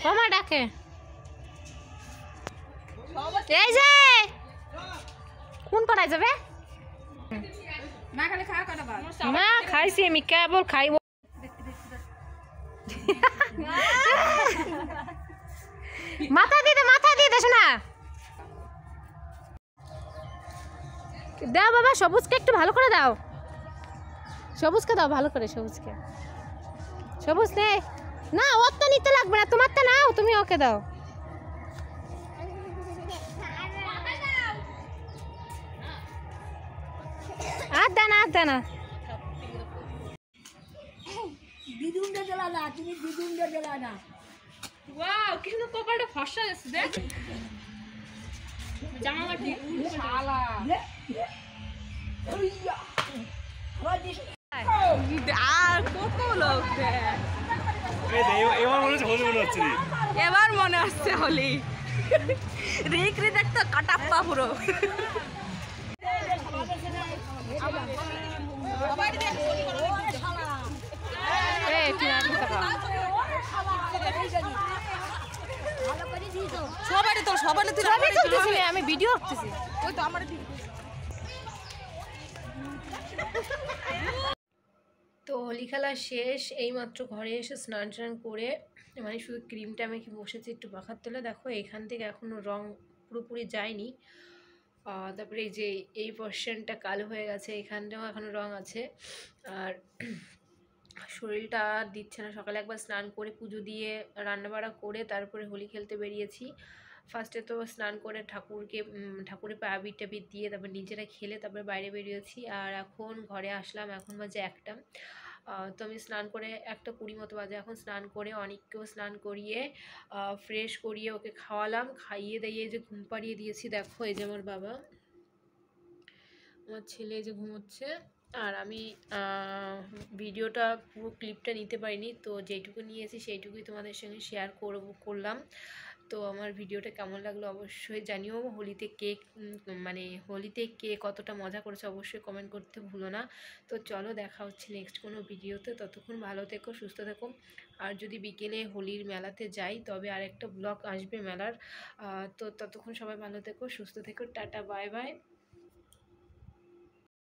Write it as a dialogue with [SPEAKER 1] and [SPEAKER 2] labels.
[SPEAKER 1] কমা ডাকে এই যে কোন পাড়ায় যাবে না খাইছি আমি কেবল খাইব মাথা দিয়ে দেশ না দাও বাবা সবুজকে একটু ভালো করে দাও সবুজকে দাও ভালো করে সবুজকে সবুজ নে না ওর তো নিতে লাগবে না তোমারটা নাও তুমি ওকে দাও আর দানা
[SPEAKER 2] দিদুনটা জ্বালা না তুমি দিদুনটা জ্বালা না
[SPEAKER 1] ওয়াও কিন্তু কপালটা ফর্সা আছে দেখ জামাটা ঠিক শালা
[SPEAKER 2] ওইয়া
[SPEAKER 1] আর কত লোক এবার মনে হচ্ছে হোলি রিক একটা কাটাপ্পা পুরো আমি ভিডিও করতেছি ওই তো আমার তো হোলি খেলা শেষ এইমাত্র ঘরে এসে স্নান টান করে মানে শুধু ক্রিমটা আমি কি বসেছি একটু মাখার তেলে দেখো এখান থেকে এখনও রং পুরোপুরি যায়নি তারপরে এই যে এই পোর্শনটা কালো হয়ে গেছে এখানটাও এখনও রং আছে আর শরীরটা আর দিচ্ছে না সকালে একবার স্নান করে পুজো দিয়ে রান্নাবাড়া করে তারপরে হোলি খেলতে বেরিয়েছি ফার্স্টে তো স্নান করে ঠাকুরের পায়ে আবির টাবির দিয়ে তারপর নিজেরা খেলে তারপরে বাইরে বেরিয়েছি আর এখন ঘরে আসলাম এখন বাজে 1টা তো আমি স্নান করে 1:20 মতো বাজে এখন স্নান করে অনেককেও স্নান করিয়ে ফ্রেশ করিয়ে ওকে খাওয়ালাম খাইয়ে দিয়ে যে ঘুম পাড়িয়ে দিয়েছি দেখো এই যে আমার বাবা আমার ছেলে যে ঘুমোচ্ছে আর আমি ভিডিওটা পুরো ক্লিপটা নিতে পারিনি তো যেটুকু নিয়েছি সেইটুকুই তোমাদের সঙ্গে শেয়ার করলাম তো আমার ভিডিওটা কেমন লাগলো অবশ্যই জানিও হোলিতে কে কতটা মজা করেছে অবশ্যই কমেন্ট করতে ভুলো না তো চলো দেখা হচ্ছে নেক্সট কোনো ভিডিওতে ততক্ষণ ভালো থেকো সুস্থ থেকো আর যদি বিকেলে হোলির মেলাতে যাই তবে আরেকটা ব্লগ আসবে মেলার তো ততক্ষণ সবাই ভালো থেকো সুস্থ থেকো টাটা বাই বাই